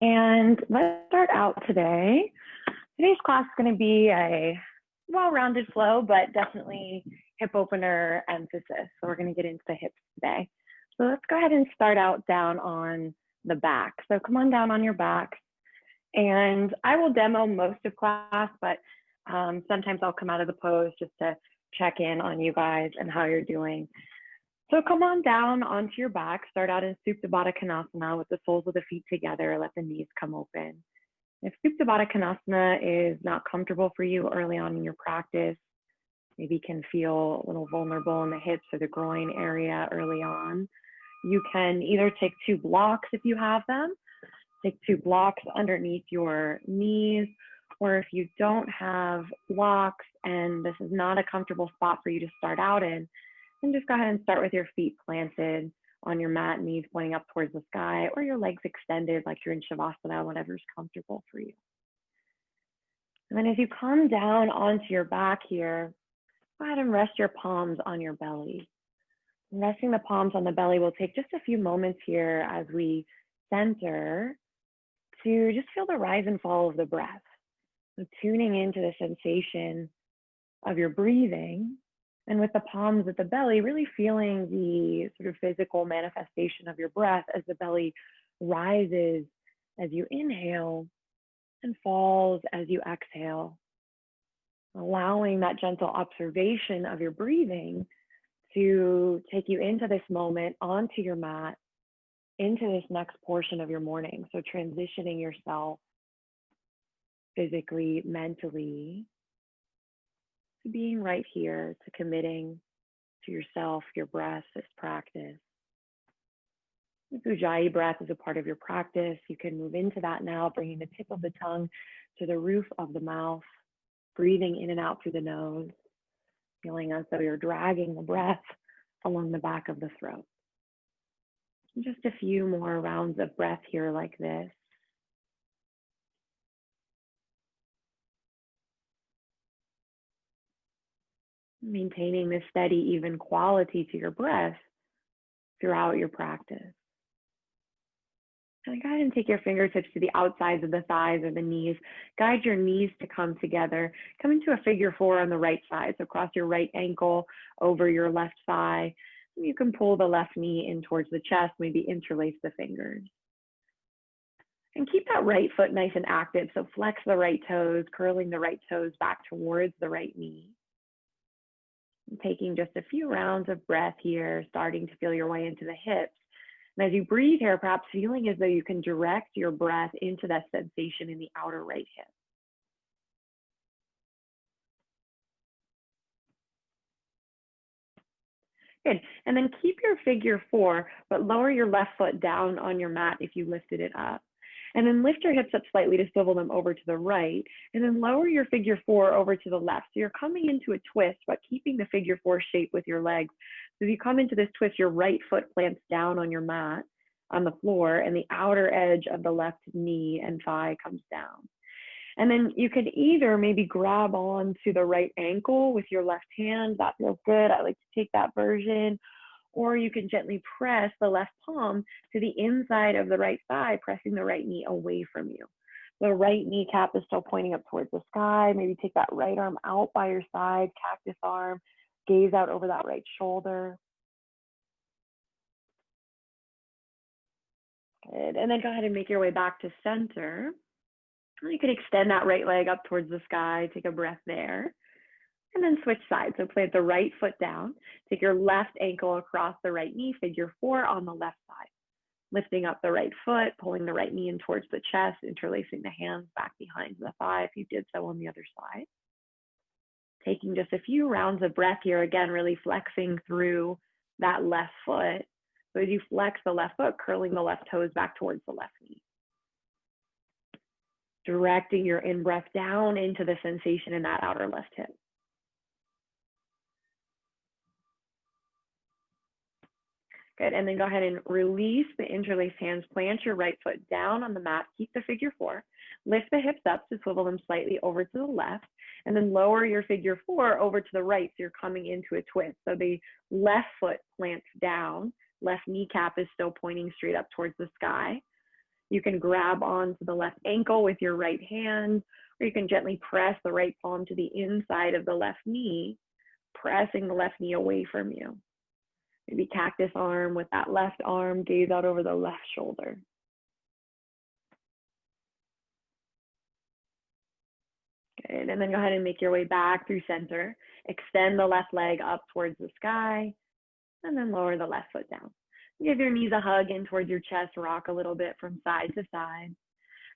And let's start out today. Today's class is going to be a well-rounded flow, but definitely hip opener emphasis. So we're going to get into the hips today. So let's go ahead and start out down on the back. So come on down on your back. And I will demo most of class, but sometimes I'll come out of the pose just to check in on you guys and how you're doing. So come on down onto your back, start out in Supta Baddha Konasana with the soles of the feet together, let the knees come open. If Supta Baddha Konasana is not comfortable for you early on in your practice, maybe you can feel a little vulnerable in the hips or the groin area early on, you can either take 2 blocks if you have them, take 2 blocks underneath your knees, or if you don't have blocks and this is not a comfortable spot for you to start out in, then just go ahead and start with your feet planted on your mat, knees pointing up towards the sky, or your legs extended like you're in Shavasana, whatever's comfortable for you. And then as you come down onto your back here, go ahead and rest your palms on your belly. Resting the palms on the belly will take just a few moments here as we center to just feel the rise and fall of the breath. So tuning into the sensation of your breathing, and with the palms at the belly, really feeling the sort of physical manifestation of your breath as the belly rises as you inhale and falls as you exhale. Allowing that gentle observation of your breathing to take you into this moment, onto your mat, into this next portion of your morning. So transitioning yourself physically, mentally, to being right here, to committing to yourself, your breath, this practice. If Ujjayi breath is a part of your practice, you can move into that now, bringing the tip of the tongue to the roof of the mouth, breathing in and out through the nose, feeling as though you're dragging the breath along the back of the throat. And just a few more rounds of breath here like this. Maintaining this steady, even quality to your breath throughout your practice. And go ahead and take your fingertips to the outsides of the thighs or the knees. Guide your knees to come together. Come into a figure 4 on the right side. So cross your right ankle over your left thigh. You can pull the left knee in towards the chest, maybe interlace the fingers. And keep that right foot nice and active. So flex the right toes, curling the right toes back towards the right knee. And taking just a few rounds of breath here, starting to feel your way into the hips. And as you breathe here, perhaps feeling as though you can direct your breath into that sensation in the outer right hip. Good. And then keep your figure 4, but lower your left foot down on your mat if you lifted it up. And then lift your hips up slightly to swivel them over to the right. And then lower your figure 4 over to the left. So you're coming into a twist, but keeping the figure 4 shape with your legs. So as you come into this twist, your right foot plants down on your mat on the floor, and the outer edge of the left knee and thigh comes down. And then you could either maybe grab on to the right ankle with your left hand. That feels good. I like to take that version. Or you can gently press the left palm to the inside of the right thigh, pressing the right knee away from you. The right kneecap is still pointing up towards the sky. Maybe take that right arm out by your side, cactus arm, gaze out over that right shoulder. Good. And then go ahead and make your way back to center. You can extend that right leg up towards the sky, take a breath there. And then switch sides. So plant the right foot down, take your left ankle across the right knee, figure 4 on the left side. Lifting up the right foot, pulling the right knee in towards the chest, interlacing the hands back behind the thigh if you did so on the other side. Taking just a few rounds of breath here, again, really flexing through that left foot. So as you flex the left foot, curling the left toes back towards the left knee. Directing your in-breath down into the sensation in that outer left hip. Good, and then go ahead and release the interlaced hands. Plant your right foot down on the mat. Keep the figure 4. Lift the hips up to swivel them slightly over to the left, and then lower your figure 4 over to the right, so you're coming into a twist. So the left foot plants down, left kneecap is still pointing straight up towards the sky. You can grab onto the left ankle with your right hand, or you can gently press the right palm to the inside of the left knee, pressing the left knee away from you. Maybe cactus arm with that left arm, gaze out over the left shoulder. Good, and then go ahead and make your way back through center. Extend the left leg up towards the sky, and then lower the left foot down. Give your knees a hug in towards your chest, rock a little bit from side to side.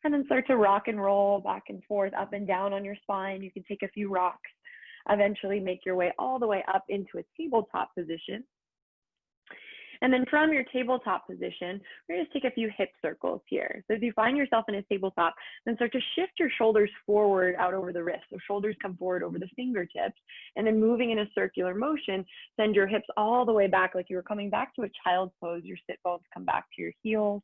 And then start to rock and roll back and forth, up and down on your spine. You can take a few rocks. Eventually make your way all the way up into a tabletop position. And then from your tabletop position, we're going to take a few hip circles here. So if you find yourself in a tabletop, then start to shift your shoulders forward out over the wrists. So shoulders come forward over the fingertips, and then moving in a circular motion, send your hips all the way back like you were coming back to a child's pose. Your sit bones come back to your heels.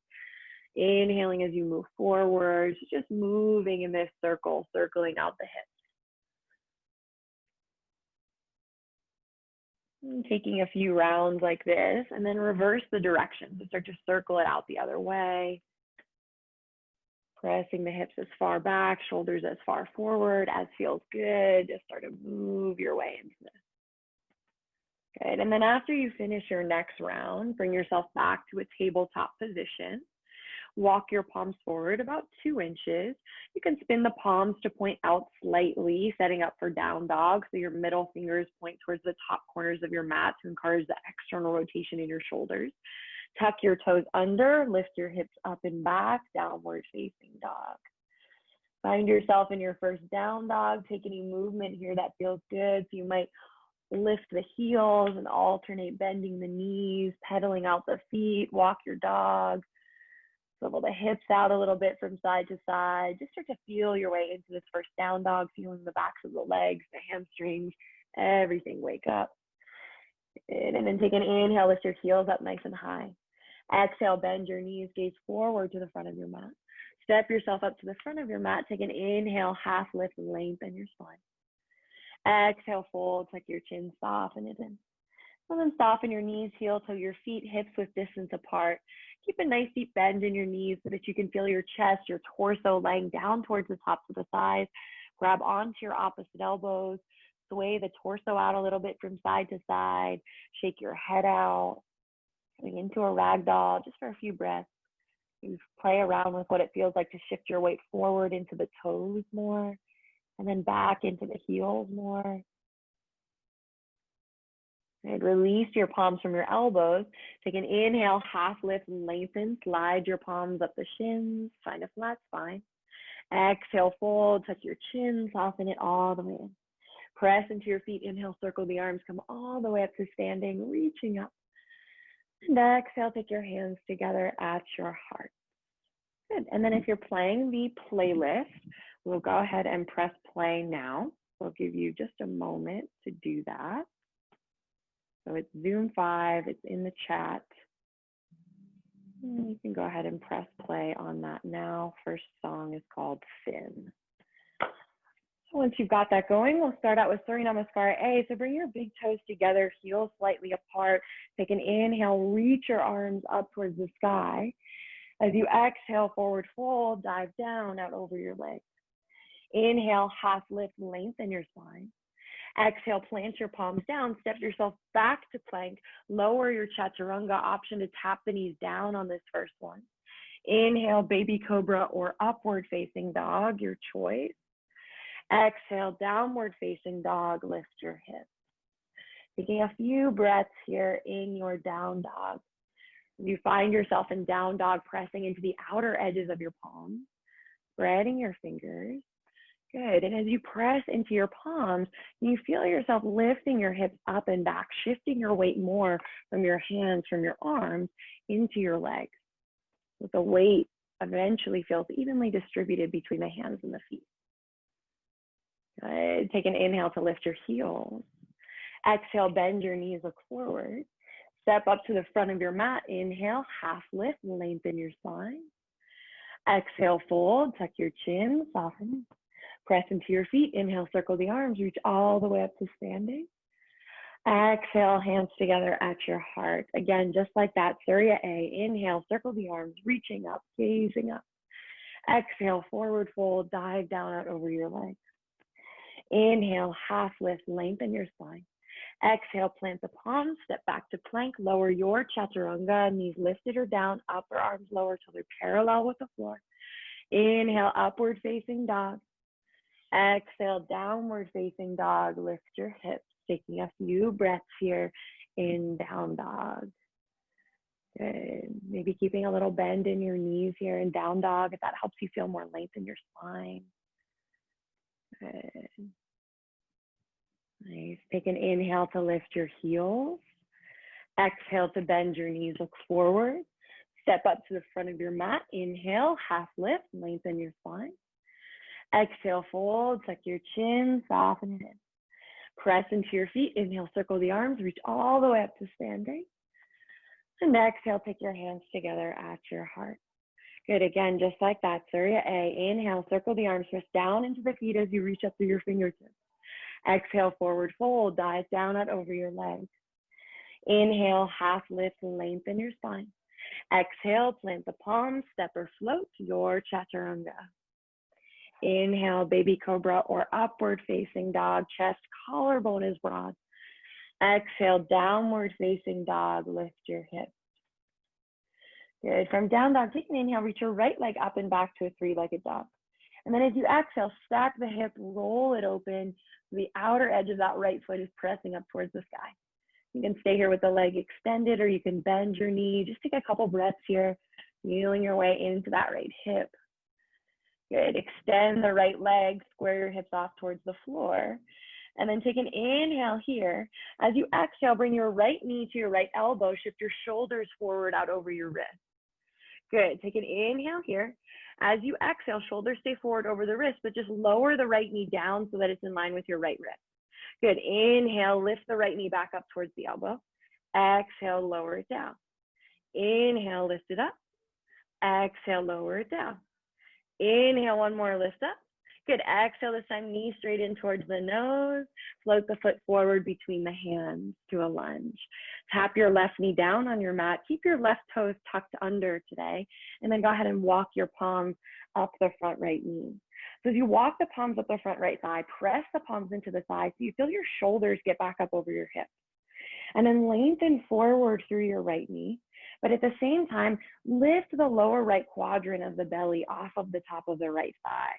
Inhaling as you move forward, just moving in this circle, circling out the hips. And taking a few rounds like this, and then reverse the direction. So start to circle it out the other way. Pressing the hips as far back, shoulders as far forward as feels good. Just start to move your way into this. Good, and then after you finish your next round, bring yourself back to a tabletop position. Walk your palms forward about 2 inches. You can spin the palms to point out slightly, setting up for down dog. So your middle fingers point towards the top corners of your mat to encourage the external rotation in your shoulders. Tuck your toes under, lift your hips up and back, downward facing dog. Find yourself in your first down dog. Take any movement here that feels good. So you might lift the heels and alternate bending the knees, pedaling out the feet, walk your dog. Swivel the hips out a little bit from side to side. Just start to feel your way into this first down dog, feeling the backs of the legs, the hamstrings, everything wake up. Good. And then take an inhale, lift your heels up nice and high. Exhale, bend your knees, gaze forward to the front of your mat. Step yourself up to the front of your mat. Take an inhale, half lift, lengthen your spine. Exhale, fold, tuck your chin, soften it in. And then soften your knees, heel toe your feet, hips with distance apart. Keep a nice deep bend in your knees so that you can feel your chest, your torso lying down towards the tops of the thighs. Grab onto your opposite elbows. Sway the torso out a little bit from side to side. Shake your head out. Coming into a ragdoll just for a few breaths. You play around with what it feels like to shift your weight forward into the toes more, and then back into the heels more. And release your palms from your elbows. Take an inhale, half lift, lengthen, slide your palms up the shins, find a flat spine. Exhale, fold, tuck your chin, soften it all the way in. Press into your feet, inhale, circle the arms, come all the way up to standing, reaching up. And exhale, take your hands together at your heart. Good, and then if you're playing the playlist, we'll go ahead and press play now. We'll give you just a moment to do that. So it's Zoom 5, it's in the chat. And you can go ahead and press play on that now. First song is called Fin. So once you've got that going, we'll start out with Surya Namaskar A. So bring your big toes together, heels slightly apart. Take an inhale, reach your arms up towards the sky. As you exhale, forward fold, dive down, out over your legs. Inhale, half lift, lengthen your spine. Exhale, plant your palms down, step yourself back to plank, lower your chaturanga, option to tap the knees down on this first one. Inhale, baby cobra or upward facing dog, your choice. Exhale, downward facing dog, lift your hips. Taking a few breaths here in your down dog. You find yourself in down dog, pressing into the outer edges of your palms, spreading your fingers. Good, and as you press into your palms, you feel yourself lifting your hips up and back, shifting your weight more from your hands, from your arms, into your legs. So the weight eventually feels evenly distributed between the hands and the feet. Good, take an inhale to lift your heels. Exhale, bend your knees, look forward. Step up to the front of your mat, inhale, half lift, lengthen your spine. Exhale, fold, tuck your chin, soften. Press into your feet, inhale, circle the arms, reach all the way up to standing. Exhale, hands together at your heart. Again, just like that, Surya A. Inhale, circle the arms, reaching up, gazing up. Exhale, forward fold, dive down out over your legs. Inhale, half lift, lengthen your spine. Exhale, plant the palms, step back to plank, lower your chaturanga, knees lifted or down, upper arms lower till they're parallel with the floor. Inhale, upward facing dog. Exhale, downward facing dog. Lift your hips, taking a few breaths here in down dog. Good. Maybe keeping a little bend in your knees here in down dog if that helps you feel more length in your spine. Good. Nice. Take an inhale to lift your heels. Exhale to bend your knees, look forward. Step up to the front of your mat. Inhale, half lift, lengthen your spine. Exhale, fold, tuck your chin, soften it in. Press into your feet. Inhale, circle the arms, reach all the way up to standing. And exhale, take your hands together at your heart. Good, again, just like that, Surya A. Inhale, circle the arms, press down into the feet as you reach up through your fingertips. Exhale, forward fold, dive down out over your legs. Inhale, half lift, lengthen your spine. Exhale, plant the palms, step or float your chaturanga. Inhale, baby cobra or upward facing dog, chest, collarbone is broad. Exhale, downward facing dog, lift your hips. Good, from down dog, take an inhale, reach your right leg up and back to a three-legged dog. And then as you exhale, stack the hip, roll it open. The outer edge of that right foot is pressing up towards the sky. You can stay here with the leg extended, or you can bend your knee. Just take a couple breaths here, feeling your way into that right hip. Good, extend the right leg, square your hips off towards the floor. And then take an inhale here. As you exhale, bring your right knee to your right elbow, shift your shoulders forward out over your wrist. Good, take an inhale here. As you exhale, shoulders stay forward over the wrist, but just lower the right knee down so that it's in line with your right wrist. Good, inhale, lift the right knee back up towards the elbow. Exhale, lower it down. Inhale, lift it up. Exhale, lower it down. Inhale, one more, lift up. Good, exhale this time, knee straight in towards the nose. Float the foot forward between the hands to a lunge. Tap your left knee down on your mat. Keep your left toes tucked under today. And then go ahead and walk your palms up the front right knee. So as you walk the palms up the front right thigh, press the palms into the thigh so you feel your shoulders get back up over your hips. And then lengthen forward through your right knee. But at the same time, lift the lower right quadrant of the belly off of the top of the right thigh.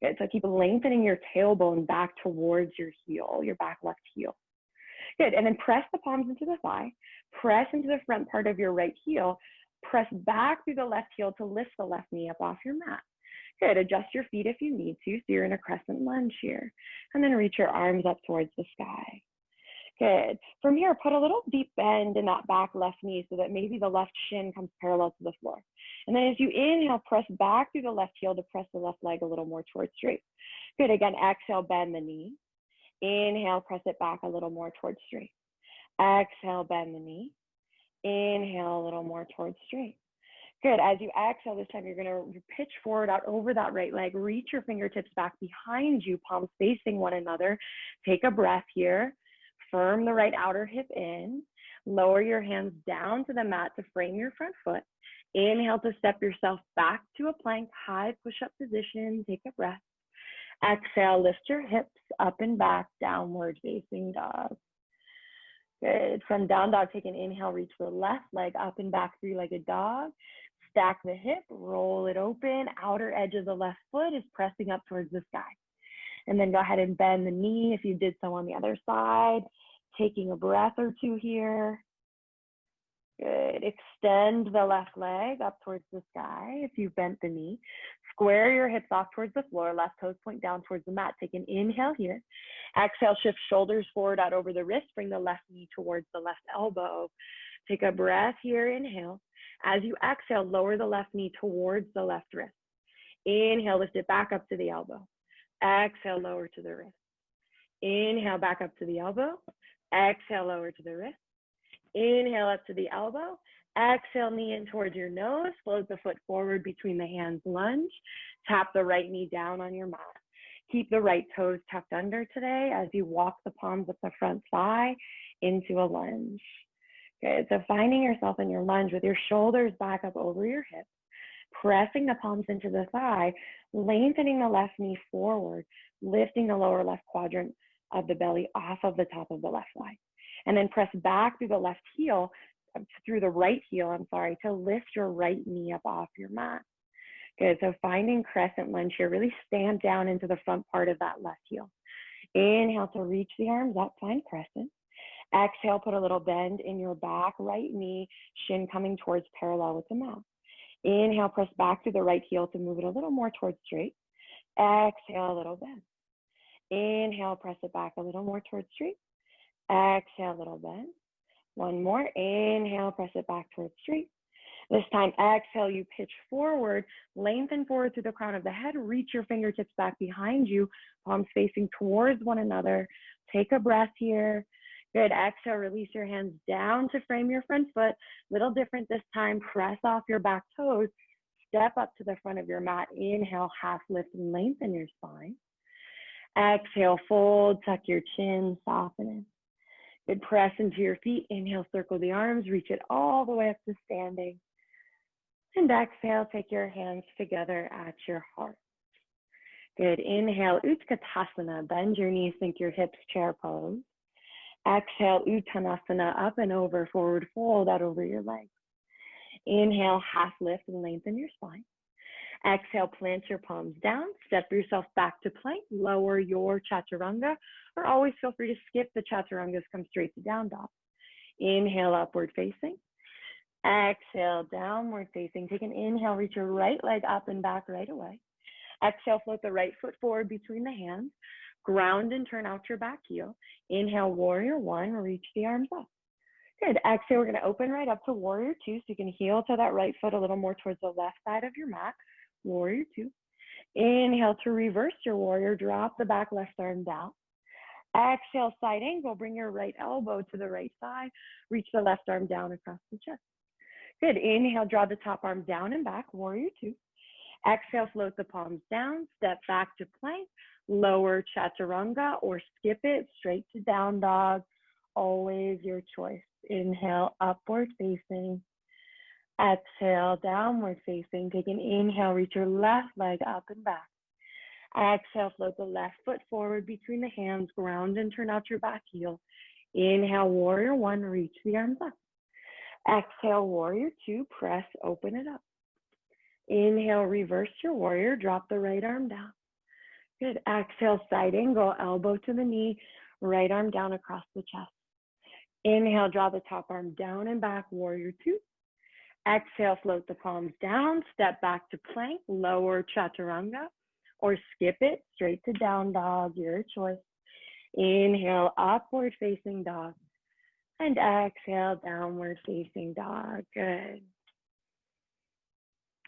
Good, so keep lengthening your tailbone back towards your heel, your back left heel. Good, and then press the palms into the thigh, press into the front part of your right heel, press back through the left heel to lift the left knee up off your mat. Good, adjust your feet if you need to, so you're in a crescent lunge here. And then reach your arms up towards the sky. Good. From here, put a little deep bend in that back left knee so that maybe the left shin comes parallel to the floor. And then as you inhale, press back through the left heel to press the left leg a little more towards straight. Good. Again, exhale, bend the knee. Inhale, press it back a little more towards straight. Exhale, bend the knee. Inhale, a little more towards straight. Good. As you exhale this time, you're going to pitch forward out over that right leg. Reach your fingertips back behind you, palms facing one another. Take a breath here. Firm the right outer hip in. Lower your hands down to the mat to frame your front foot. Inhale to step yourself back to a plank, high push-up position. Take a breath. Exhale, lift your hips up and back, downward facing dog. Good. From down dog, take an inhale, reach the left leg up and back, three-legged dog. Stack the hip, roll it open. Outer edge of the left foot is pressing up towards the sky. And then go ahead and bend the knee if you did so on the other side. Taking a breath or two here. Good. Extend the left leg up towards the sky if you've bent the knee. Square your hips off towards the floor. Left toes point down towards the mat. Take an inhale here. Exhale, shift shoulders forward out over the wrist. Bring the left knee towards the left elbow. Take a breath here. Inhale. As you exhale, lower the left knee towards the left wrist. Inhale, lift it back up to the elbow. Exhale, lower to the wrist. Inhale, back up to the elbow. Exhale, lower to the wrist. Inhale, up to the elbow. Exhale, knee in towards your nose. Float the foot forward between the hands, lunge. Tap the right knee down on your mat. Keep the right toes tucked under today as you walk the palms of the front thigh into a lunge. Good, so finding yourself in your lunge with your shoulders back up over your hips, pressing the palms into the thigh, lengthening the left knee forward, lifting the lower left quadrant of the belly off of the top of the left thigh. And then press back through the left heel, through the right heel, I'm sorry, to lift your right knee up off your mat. Good, so finding crescent lunge here, really stand down into the front part of that left heel. Inhale to reach the arms up, find crescent. Exhale, put a little bend in your back, right knee, shin coming towards parallel with the mat. Inhale, press back to the right heel to move it a little more towards straight. Exhale, a little bend. Inhale, press it back a little more towards straight. Exhale, a little bend. One more. Inhale, press it back towards straight. This time, exhale, you pitch forward, lengthen forward through the crown of the head, reach your fingertips back behind you, palms facing towards one another. Take a breath here. Good, exhale, release your hands down to frame your front foot. Little different this time, press off your back toes, step up to the front of your mat. Inhale, half lift and lengthen your spine. Exhale, fold, tuck your chin, soften it. Good, press into your feet. Inhale, circle the arms, reach it all the way up to standing. And exhale, take your hands together at your heart. Good, inhale, Utkatasana, bend your knees, sink your hips, chair pose. Exhale, Uttanasana, up and over, forward fold out over your legs. Inhale, half lift and lengthen your spine. Exhale, plant your palms down, step yourself back to plank, lower your chaturanga, or always feel free to skip the chaturangas, come straight to down dog. Inhale, upward facing. Exhale, downward facing. Take an inhale, reach your right leg up and back right away. Exhale, float the right foot forward between the hands. Ground and turn out your back heel. Inhale, warrior one, reach the arms up. Good, exhale, we're gonna open right up to warrior two, so you can heel to that right foot a little more towards the left side of your mat. Warrior two. Inhale to reverse your warrior, drop the back left arm down. Exhale, side angle, bring your right elbow to the right side, reach the left arm down across the chest. Good, inhale, draw the top arm down and back, warrior two. Exhale, float the palms down, step back to plank, lower chaturanga or skip it straight to down dog, always your choice. Inhale, upward facing. Exhale, downward facing. Take an inhale, reach your left leg up and back. Exhale, float the left foot forward between the hands, ground and turn out your back heel. Inhale, warrior one, reach the arms up. Exhale, warrior two, press, open it up. Inhale, reverse your warrior, drop the right arm down. Good, exhale, side angle, elbow to the knee, right arm down across the chest. Inhale, draw the top arm down and back, warrior two. Exhale, float the palms down, step back to plank, lower chaturanga, or skip it straight to down dog, your choice. Inhale, upward facing dog, and exhale, downward facing dog. Good.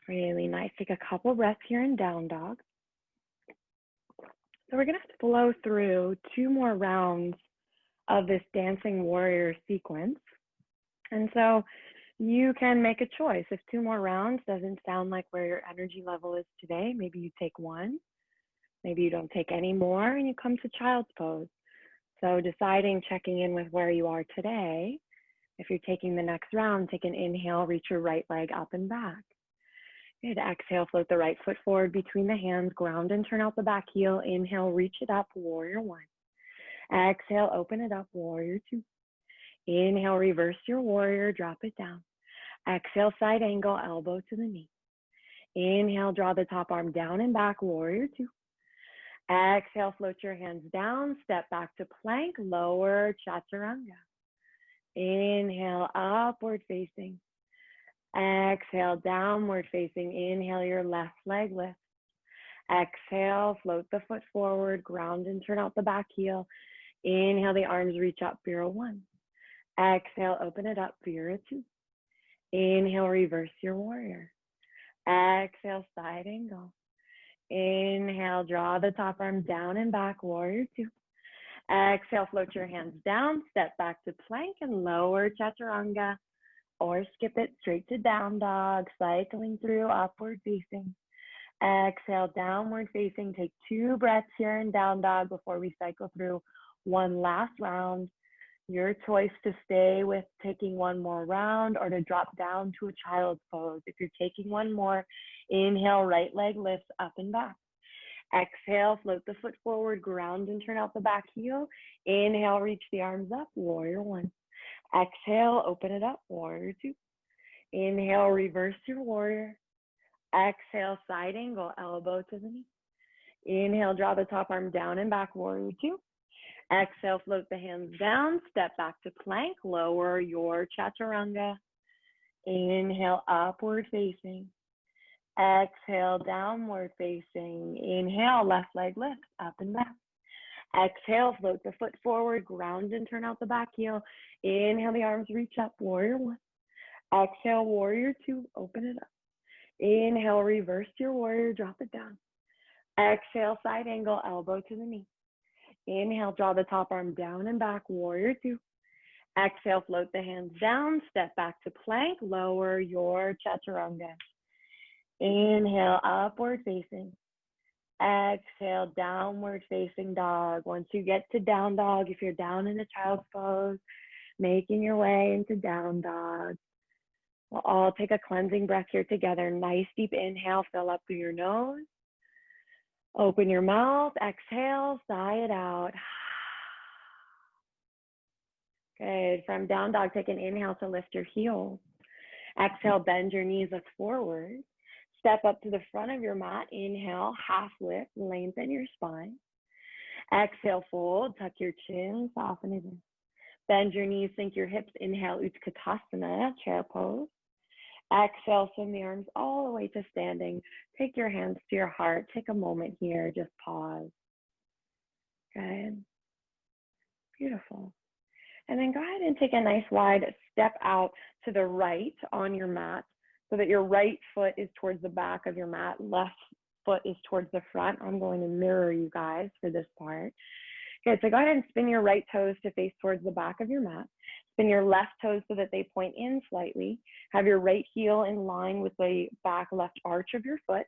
Really nice. Take a couple breaths here in down dog. So we're gonna flow through 2 more rounds of this dancing warrior sequence. And so you can make a choice. If 2 more rounds doesn't sound like where your energy level is today, maybe you take 1, maybe you don't take any more and you come to child's pose. So deciding, checking in with where you are today. If you're taking the next round, take an inhale, reach your right leg up and back. Good, exhale, float the right foot forward between the hands, ground and turn out the back heel. Inhale, reach it up, warrior one. Exhale, open it up, warrior two. Inhale, reverse your warrior, drop it down. Exhale, side angle, elbow to the knee. Inhale, draw the top arm down and back, warrior two. Exhale, float your hands down, step back to plank, lower chaturanga. Inhale, upward facing. Exhale, downward facing. Inhale, your left leg lifts. Exhale, float the foot forward, ground and turn out the back heel. Inhale, the arms reach up, Vira one. Exhale, open it up, Vira two. Inhale, reverse your warrior. Exhale, side angle. Inhale, draw the top arm down and back, warrior two. Exhale, float your hands down, step back to plank and lower chaturanga, or skip it straight to down dog, cycling through upward facing. Exhale, downward facing. Take 2 breaths here in down dog before we cycle through one last round. Your choice to stay with taking one more round or to drop down to a child's pose. If you're taking one more, inhale, right leg lifts up and back. Exhale, float the foot forward, ground and turn out the back heel. Inhale, reach the arms up, warrior one. Exhale, open it up, warrior two. Inhale, reverse your warrior. Exhale, side angle, elbow to the knee. Inhale, draw the top arm down and back, warrior two. Exhale, float the hands down, step back to plank, lower your chaturanga. Inhale, upward facing. Exhale, downward facing. Inhale, left leg lift, up and back. Exhale, float the foot forward, ground and turn out the back heel. Inhale, the arms reach up, warrior one. Exhale, warrior two, open it up. Inhale, reverse your warrior, drop it down. Exhale, side angle, elbow to the knee. Inhale, draw the top arm down and back, warrior two. Exhale, float the hands down, step back to plank, lower your chaturanga. Inhale, upward facing. Exhale, downward facing dog. Once you get to down dog, if you're down in a child's pose, making your way into down dog. We'll all take a cleansing breath here together. Nice deep inhale, fill up through your nose. Open your mouth, exhale, sigh it out. Good. From down dog, take an inhale to lift your heels. Exhale, bend your knees, look forward. Step up to the front of your mat. Inhale, half lift, lengthen your spine. Exhale, fold, tuck your chin, soften it in. Bend your knees, sink your hips. Inhale, Utkatasana, chair pose. Exhale, swim the arms all the way to standing. Take your hands to your heart. Take a moment here, just pause. Good. Beautiful. And then go ahead and take a nice wide step out to the right on your mat so that your right foot is towards the back of your mat, left foot is towards the front. I'm going to mirror you guys for this part. Good, so go ahead and spin your right toes to face towards the back of your mat. Spin your left toes so that they point in slightly. Have your right heel in line with the back left arch of your foot.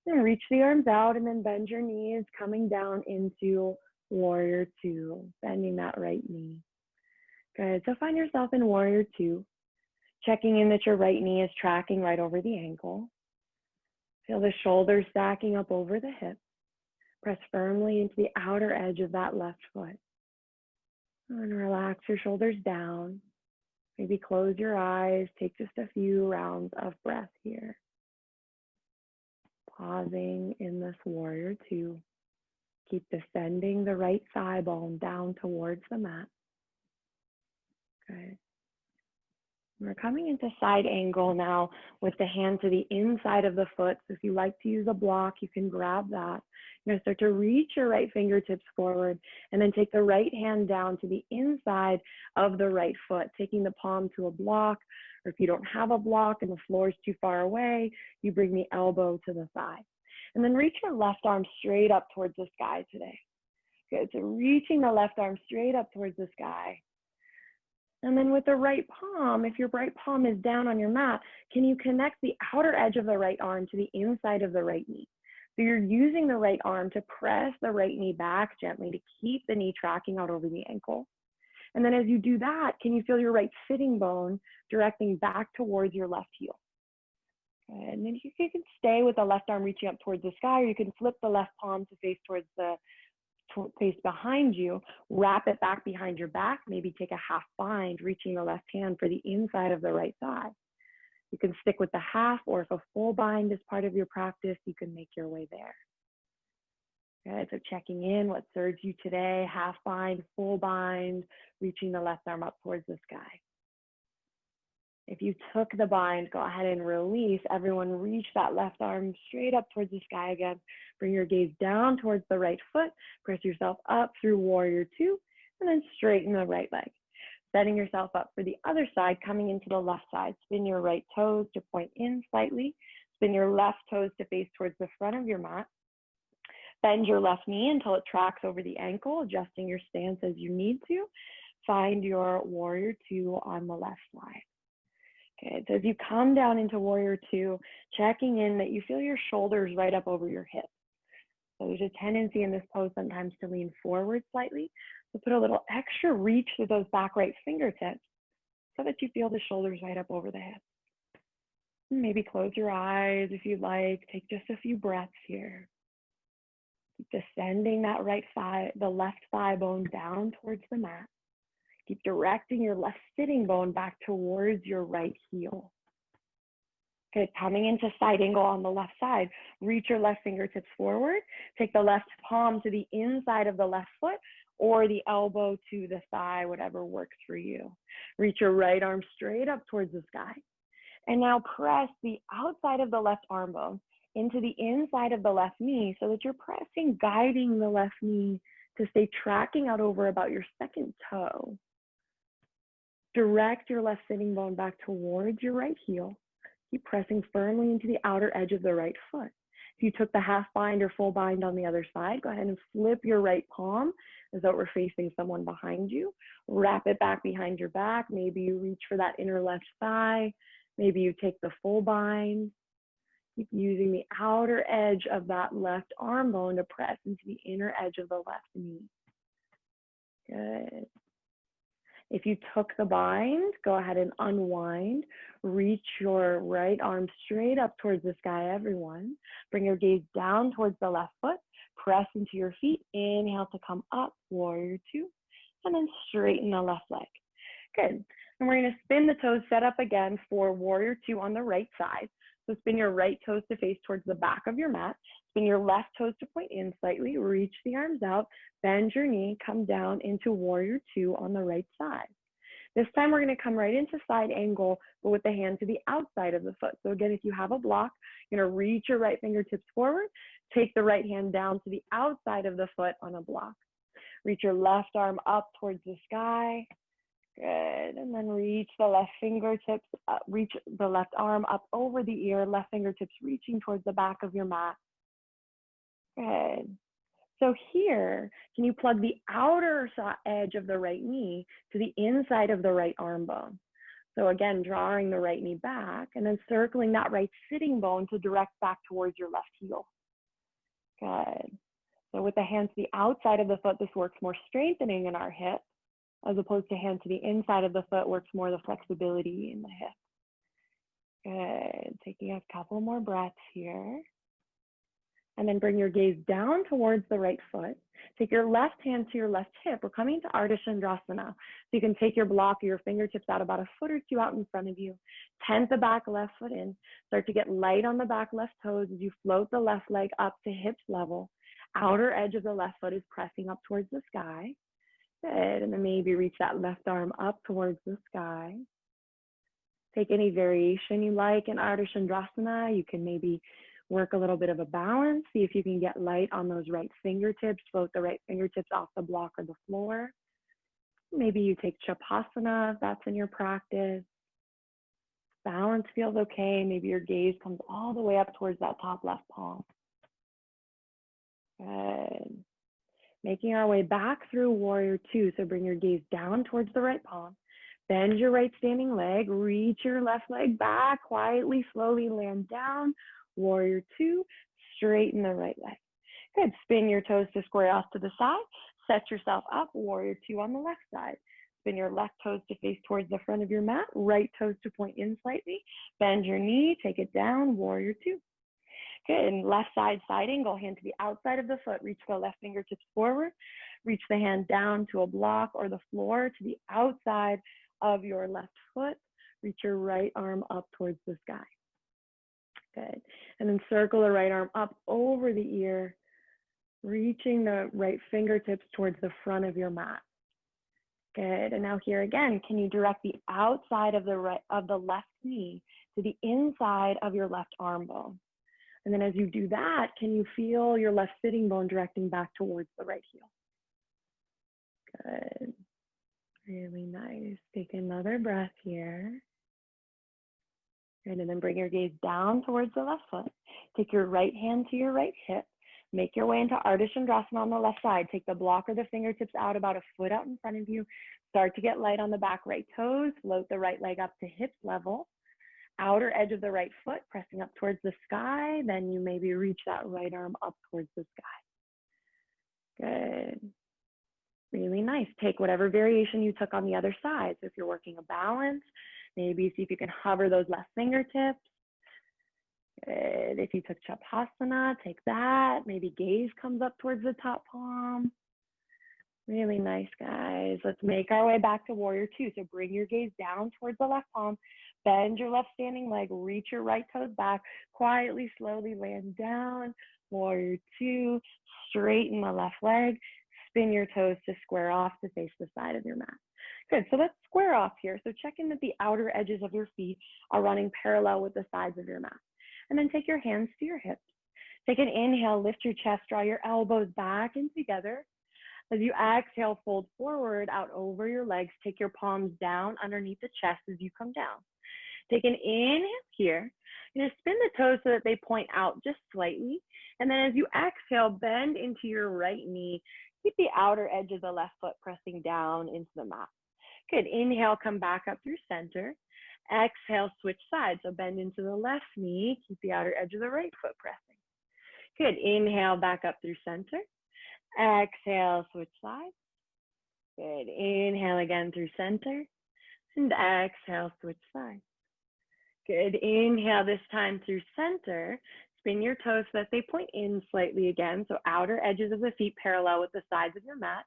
Then reach the arms out and then bend your knees, coming down into warrior two, bending that right knee. Good, so find yourself in warrior two, checking in that your right knee is tracking right over the ankle. Feel the shoulders stacking up over the hips. Press firmly into the outer edge of that left foot. And relax your shoulders down. Maybe close your eyes. Take just a few rounds of breath here. Pausing in this warrior two. Keep descending the right thigh bone down towards the mat. Good. We're coming into side angle now with the hand to the inside of the foot. So if you like to use a block, you can grab that. You're going to start to reach your right fingertips forward and then take the right hand down to the inside of the right foot, taking the palm to a block. Or if you don't have a block and the floor is too far away, you bring the elbow to the thigh. And then reach your left arm straight up towards the sky today. Good, so reaching the left arm straight up towards the sky. And then with the right palm, if your right palm is down on your mat, can you connect the outer edge of the right arm to the inside of the right knee? So you're using the right arm to press the right knee back gently to keep the knee tracking out over the ankle. And then as you do that, can you feel your right sitting bone directing back towards your left heel? And then you can stay with the left arm reaching up towards the sky, or you can flip the left palm to face towards the face behind you, wrap it back behind your back, maybe take a half bind, reaching the left hand for the inside of the right thigh. You can stick with the half, or if a full bind is part of your practice, you can make your way there. Okay, so checking in, what serves you today, half bind, full bind, reaching the left arm up towards the sky. If you took the bind, go ahead and release. Everyone reach that left arm straight up towards the sky again. Bring your gaze down towards the right foot. Press yourself up through warrior two, and then straighten the right leg. Setting yourself up for the other side, coming into the left side. Spin your right toes to point in slightly. Spin your left toes to face towards the front of your mat. Bend your left knee until it tracks over the ankle, adjusting your stance as you need to. Find your warrior two on the left side. Good. So as you come down into warrior two, checking in that you feel your shoulders right up over your hips. So there's a tendency in this pose sometimes to lean forward slightly. So put a little extra reach to those back right fingertips so that you feel the shoulders right up over the hips. Maybe close your eyes if you'd like. Take just a few breaths here. Keep descending that right thigh, the left thigh bone down towards the mat. Keep directing your left sitting bone back towards your right heel. Okay, coming into side angle on the left side, reach your left fingertips forward. Take the left palm to the inside of the left foot or the elbow to the thigh, whatever works for you. Reach your right arm straight up towards the sky. And now press the outside of the left arm bone into the inside of the left knee so that you're pressing, guiding the left knee to stay tracking out over about your second toe. Direct your left sitting bone back towards your right heel. Keep pressing firmly into the outer edge of the right foot. If you took the half bind or full bind on the other side, go ahead and flip your right palm as though we're facing someone behind you. Wrap it back behind your back. Maybe you reach for that inner left thigh. Maybe you take the full bind. Keep using the outer edge of that left arm bone to press into the inner edge of the left knee. Good. If you took the bind, go ahead and unwind. Reach your right arm straight up towards the sky, everyone. Bring your gaze down towards the left foot. Press into your feet. Inhale to come up, warrior two. And then straighten the left leg. Good. And we're going to spin the toes, set up again for warrior two on the right side. So spin your right toes to face towards the back of your mat. Spin your left toes to point in slightly. Reach the arms out. Bend your knee. Come down into warrior two on the right side. This time we're going to come right into side angle, but with the hand to the outside of the foot. So again, if you have a block, you're going to reach your right fingertips forward. Take the right hand down to the outside of the foot on a block. Reach your left arm up towards the sky. Good. And then reach the left fingertips, reach the left arm up over the ear, left fingertips reaching towards the back of your mat. Good. So here, can you plug the outer edge of the right knee to the inside of the right arm bone? So again, drawing the right knee back and then circling that right sitting bone to direct back towards your left heel. Good. So with the hands to the outside of the foot, this works more strengthening in our hip, as opposed to hand to the inside of the foot works more the flexibility in the hip. Good. Taking a couple more breaths here. And then bring your gaze down towards the right foot. Take your left hand to your left hip. We're coming to Ardha Chandrasana. So you can take your block or your fingertips out about a foot or two out in front of you. Tent the back left foot in. Start to get light on the back left toes as you float the left leg up to hips level. Outer edge of the left foot is pressing up towards the sky. Good. And then maybe reach that left arm up towards the sky. Take any variation you like in Ardha Chandrasana. You can maybe work a little bit of a balance. See if you can get light on those right fingertips. Float the right fingertips off the block or the floor. Maybe you take Shavasana if that's in your practice. Balance feels okay. Maybe your gaze comes all the way up towards that top left palm. Good. Making our way back through warrior two. So bring your gaze down towards the right palm. Bend your right standing leg. Reach your left leg back. Quietly, slowly land down. Warrior two. Straighten the right leg. Good. Spin your toes to square off to the side. Set yourself up. Warrior two on the left side. Spin your left toes to face towards the front of your mat. Right toes to point in slightly. Bend your knee. Take it down. Warrior two. Good. And left side, side angle. Hand to the outside of the foot. Reach the left fingertips forward. Reach the hand down to a block or the floor to the outside of your left foot. Reach your right arm up towards the sky. Good. And then circle the right arm up over the ear, reaching the right fingertips towards the front of your mat. Good. And now here again, can you direct the outside of the left knee to the inside of your left arm bone? And then as you do that, can you feel your left sitting bone directing back towards the right heel? Good. Really nice. Take another breath here. Good. And then bring your gaze down towards the left foot. Take your right hand to your right hip. Make your way into Ardha Chandrasana on the left side. Take the block or the fingertips out about a foot out in front of you. Start to get light on the back right toes. Float the right leg up to hip level. Outer edge of the right foot, pressing up towards the sky. Then you maybe reach that right arm up towards the sky. Good. Really nice. Take whatever variation you took on the other side. So if you're working a balance, maybe see if you can hover those left fingertips. Good. If you took Chapasana, take that. Maybe gaze comes up towards the top palm. Really nice, guys. Let's make our way back to Warrior Two. So bring your gaze down towards the left palm. Bend your left standing leg. Reach your right toes back. Quietly, slowly land down. Warrior Two. Straighten the left leg. Spin your toes to square off to face the side of your mat. Good, so let's square off here. So check in that the outer edges of your feet are running parallel with the sides of your mat. And then take your hands to your hips. Take an inhale, lift your chest, draw your elbows back and together. As you exhale, fold forward out over your legs. Take your palms down underneath the chest as you come down. Take an inhale here. You're gonna spin the toes so that they point out just slightly. And then as you exhale, bend into your right knee. Keep the outer edge of the left foot pressing down into the mat. Good, inhale, come back up through center. Exhale, switch sides. So bend into the left knee. Keep the outer edge of the right foot pressing. Good, inhale, back up through center. Exhale, switch sides. Good, inhale again through center. And exhale, switch sides. Good, inhale this time through center. Spin your toes so that they point in slightly again. So outer edges of the feet parallel with the sides of your mat.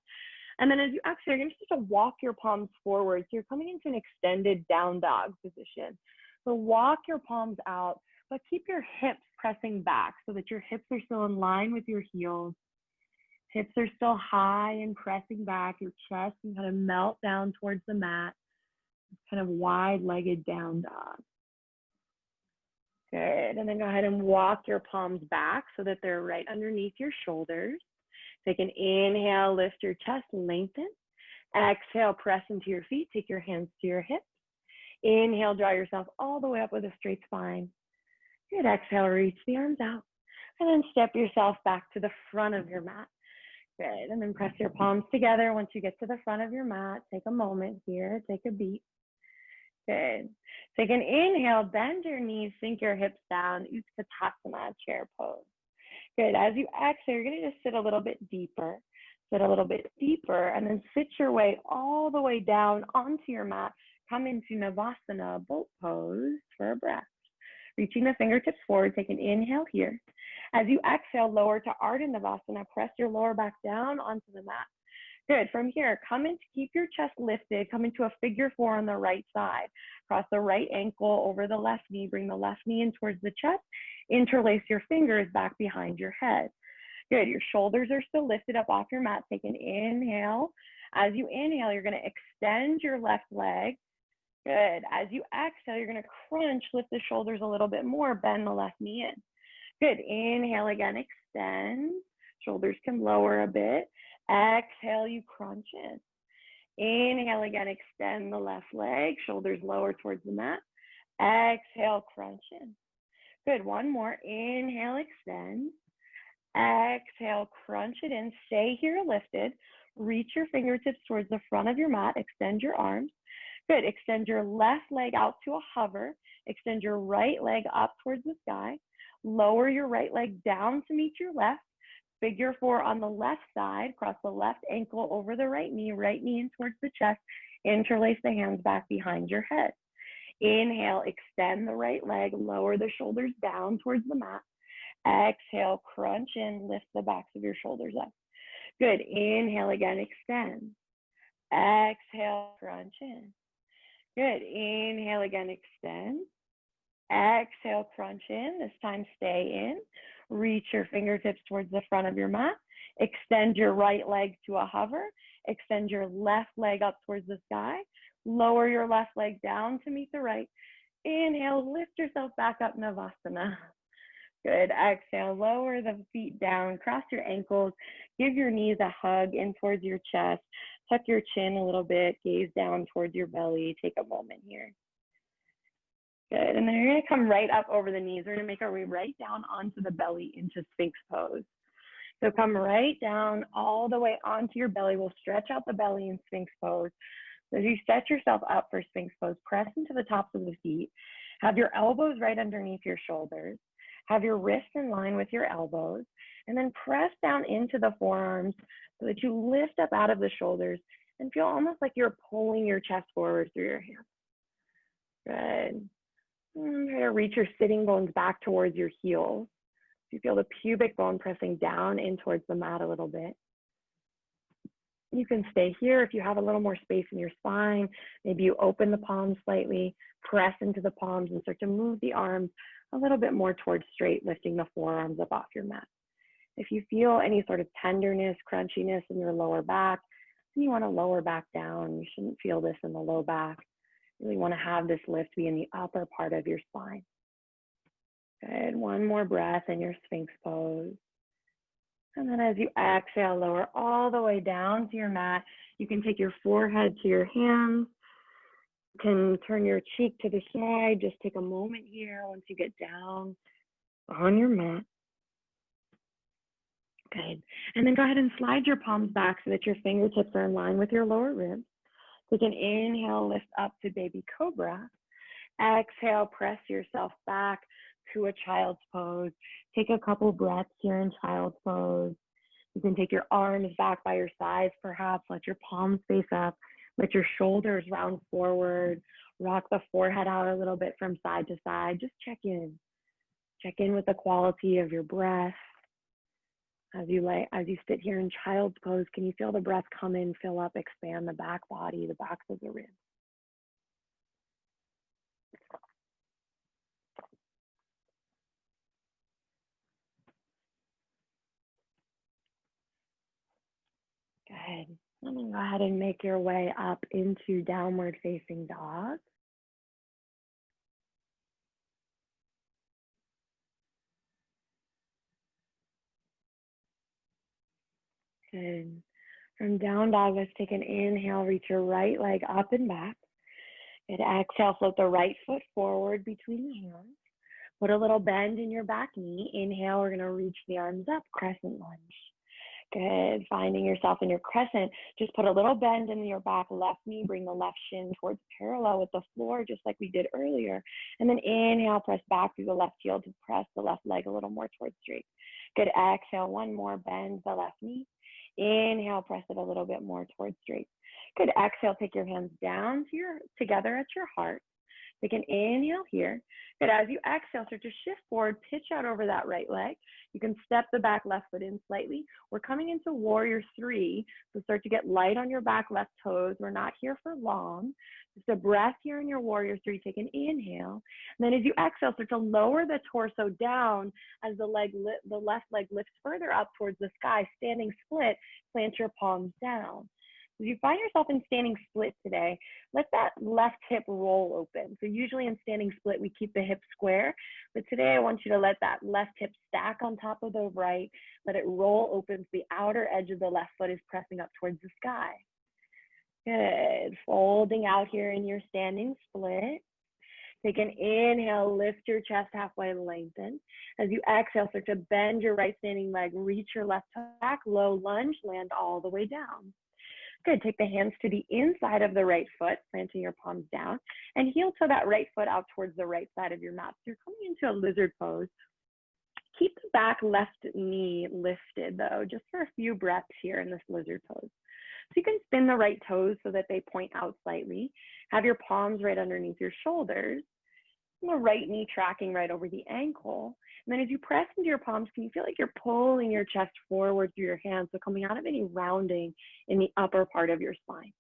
And then as you exhale, you're going to start to walk your palms forward. So you're coming into an extended down dog position. So walk your palms out, but keep your hips pressing back so that your hips are still in line with your heels. Hips are still high and pressing back. Your chest can kind of melt down towards the mat. Kind of wide-legged down dog. Good, and then go ahead and walk your palms back so that they're right underneath your shoulders. Take an inhale, lift your chest, lengthen. Exhale, press into your feet. Take your hands to your hips. Inhale, draw yourself all the way up with a straight spine. Good, exhale, reach the arms out. And then step yourself back to the front of your mat. Good, and then press your palms together. Once you get to the front of your mat, take a moment here, take a beat. Good. Take an inhale, bend your knees, sink your hips down, Utkatasana, chair pose. Good. As you exhale, you're going to just sit a little bit deeper, and then sit your way all the way down onto your mat. Come into Navasana, boat pose for a breath. Reaching the fingertips forward, take an inhale here. As you exhale, lower to Ardha Navasana, press your lower back down onto the mat. Good, from here, come in to keep your chest lifted, come into a figure four on the right side. Cross the right ankle over the left knee, bring the left knee in towards the chest, interlace your fingers back behind your head. Good, your shoulders are still lifted up off your mat. Take an inhale. As you inhale, you're gonna extend your left leg. Good, as you exhale, you're gonna crunch, lift the shoulders a little bit more, bend the left knee in. Good, inhale again, extend. Shoulders can lower a bit. Exhale, you crunch in. Inhale again, extend the left leg, shoulders lower towards the mat. Exhale, crunch in. Good, one more. Inhale, extend. Exhale, crunch it in. Stay here lifted. Reach your fingertips towards the front of your mat. Extend your arms. Good, extend your left leg out to a hover. Extend your right leg up towards the sky. Lower your right leg down to meet your left. Figure four on the left side, cross the left ankle over the right knee in towards the chest, interlace the hands back behind your head. Inhale, extend the right leg, lower the shoulders down towards the mat. Exhale, crunch in, lift the backs of your shoulders up. Good, inhale again, extend. Exhale, crunch in. Good, inhale again, extend. Exhale, crunch in, this time stay in. Reach your fingertips towards the front of your mat. Extend your right leg to a hover. Extend your left leg up towards the sky. Lower your left leg down to meet the right. Inhale, lift yourself back up, Navasana. Good, exhale, lower the feet down, cross your ankles, give your knees a hug in towards your chest, tuck your chin a little bit, gaze down towards your belly, take a moment here. Good, and then you're gonna come right up over the knees. We're gonna make our way right down onto the belly into Sphinx pose. So come right down all the way onto your belly. We'll stretch out the belly in Sphinx pose. So as you set yourself up for Sphinx pose, press into the tops of the feet. Have your elbows right underneath your shoulders. Have your wrists in line with your elbows, and then press down into the forearms so that you lift up out of the shoulders and feel almost like you're pulling your chest forward through your hands. Good. Try to reach your sitting bones back towards your heels. You feel the pubic bone pressing down in towards the mat a little bit. You can stay here if you have a little more space in your spine. Maybe you open the palms slightly, press into the palms, and start to move the arms a little bit more towards straight, lifting the forearms up off your mat. If you feel any sort of tenderness, crunchiness in your lower back, then you want to lower back down. You shouldn't feel this in the low back. You really want to have this lift be in the upper part of your spine. Good. One more breath in your Sphinx pose. And then as you exhale, lower all the way down to your mat. You can take your forehead to your hands. You can turn your cheek to the side. Just take a moment here once you get down on your mat. Good. And then go ahead and slide your palms back so that your fingertips are in line with your lower ribs. Take an inhale, lift up to baby cobra. Exhale, press yourself back to a child's pose. Take a couple breaths here in child's pose. You can take your arms back by your sides, perhaps. Let your palms face up. Let your shoulders round forward. Rock the forehead out a little bit from side to side. Just check in. Check in with the quality of your breath. As you sit here in child's pose, can you feel the breath come in, fill up, expand the back body, the backs of the ribs? Good. And then go ahead and make your way up into downward facing dog. Good. From down dog, let's take an inhale, reach your right leg up and back. Good. Exhale, float the right foot forward between the hands. Put a little bend in your back knee. Inhale, we're gonna reach the arms up, crescent lunge. Good. Finding yourself in your crescent, just put a little bend in your back left knee, bring the left shin towards parallel with the floor, just like we did earlier. And then inhale, press back through the left heel to press the left leg a little more towards straight. Good. Exhale, one more, bend the left knee. Inhale, press it a little bit more towards straight. Good. Exhale, take your hands down to together at your heart. Take an inhale here. Good. As you exhale, start to shift forward, pitch out over that right leg. You can step the back left foot in slightly. We're coming into warrior 3, so start to get light on your back left toes. We're not here for long. Just a breath here in your warrior 3. Take an inhale. And then as you exhale, start to lower the torso down as the left leg lifts further up towards the sky. Standing split, plant your palms down. If you find yourself in standing split today, let that left hip roll open. So usually in standing split, we keep the hip square, but today I want you to let that left hip stack on top of the right, let it roll open so the outer edge of the left foot is pressing up towards the sky. Good. Folding out here in your standing split. Take an inhale, lift your chest halfway, lengthen. As you exhale, start to bend your right standing leg, reach your left toe back, low lunge, land all the way down. Good. Take the hands to the inside of the right foot, planting your palms down, and heel toe that right foot out towards the right side of your mat. So you're coming into a lizard pose. Keep the back left knee lifted, though, just for a few breaths here in this lizard pose. So you can spin the right toes so that they point out slightly. Have your palms right underneath your shoulders. And the right knee tracking right over the ankle. And then as you press into your palms, can you feel like you're pulling your chest forward through your hands? So coming out of any rounding in the upper part of your spine.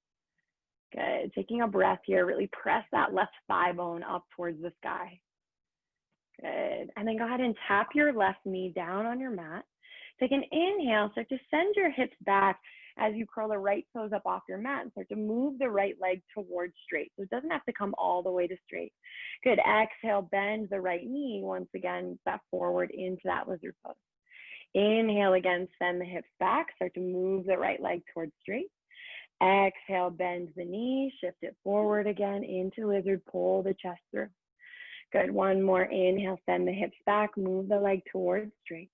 Good. Taking a breath here, really press that left thigh bone up towards the sky. Good. And then go ahead and tap your left knee down on your mat. Take an inhale, start to send your hips back as you curl the right toes up off your mat and start to move the right leg towards straight. So it doesn't have to come all the way to straight. Good. Exhale, bend the right knee once again, back forward into that lizard pose. Inhale again, send the hips back, start to move the right leg towards straight. Exhale, bend the knee, shift it forward again into lizard, pull the chest through. Good. One more inhale, send the hips back, move the leg towards straight.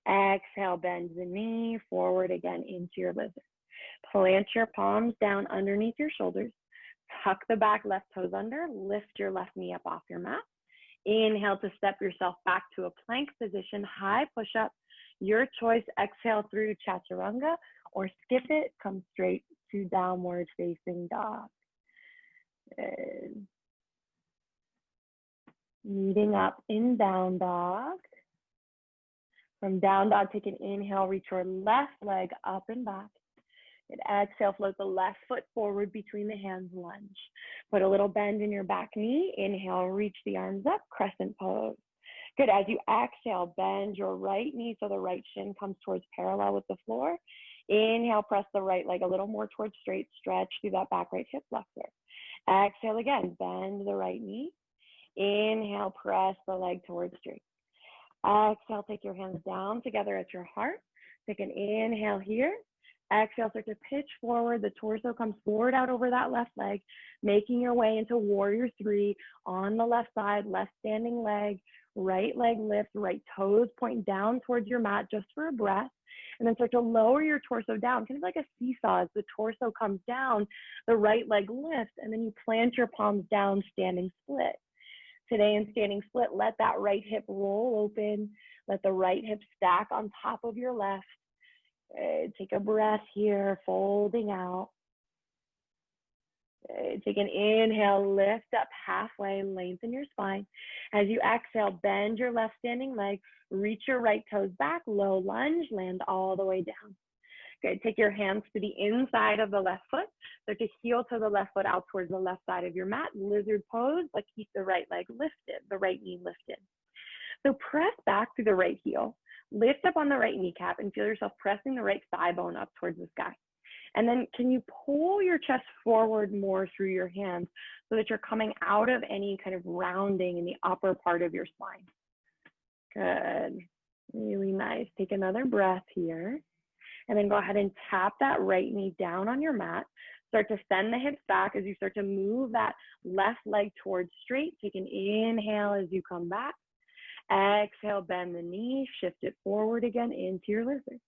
Exhale, bend the knee, forward again into your lizard. Plant your palms down underneath your shoulders. Tuck the back left toes under, lift your left knee up off your mat. Inhale to step yourself back to a plank position, high push-up. Your choice, exhale through chaturanga or skip it, come straight to downward facing dog. Good. Meeting up in down dog. From down dog, take an inhale, reach your left leg up and back. And exhale, float the left foot forward between the hands, lunge. Put a little bend in your back knee. Inhale, reach the arms up, crescent pose. Good, as you exhale, bend your right knee so the right shin comes towards parallel with the floor. Inhale, press the right leg a little more towards straight, stretch through that back right hip flexor. Exhale again, bend the right knee. Inhale, press the leg towards straight. Exhale, take your hands down together at your heart. Take an inhale here. Exhale, start to pitch forward. The torso comes forward out over that left leg, making your way into warrior three on the left side, left standing leg lifts, right toes point down towards your mat just for a breath. And then start to lower your torso down, kind of like a seesaw. As the torso comes down, the right leg lifts, and then you plant your palms down, standing split. Today in standing split, let that right hip roll open. Let the right hip stack on top of your left. Take a breath here, folding out. Take an inhale, lift up halfway, lengthen your spine. As you exhale, bend your left standing leg, reach your right toes back, low lunge, land all the way down. Good, take your hands to the inside of the left foot. Start to heel to the left foot out towards the left side of your mat, lizard pose, but keep the right leg lifted, the right knee lifted. So press back through the right heel. Lift up on the right kneecap and feel yourself pressing the right thigh bone up towards the sky. And then can you pull your chest forward more through your hands so that you're coming out of any kind of rounding in the upper part of your spine? Good, really nice. Take another breath here. And then go ahead and tap that right knee down on your mat. Start to send the hips back as you start to move that left leg towards straight. Take an inhale as you come back. Exhale, bend the knee, shift it forward again into your lizard.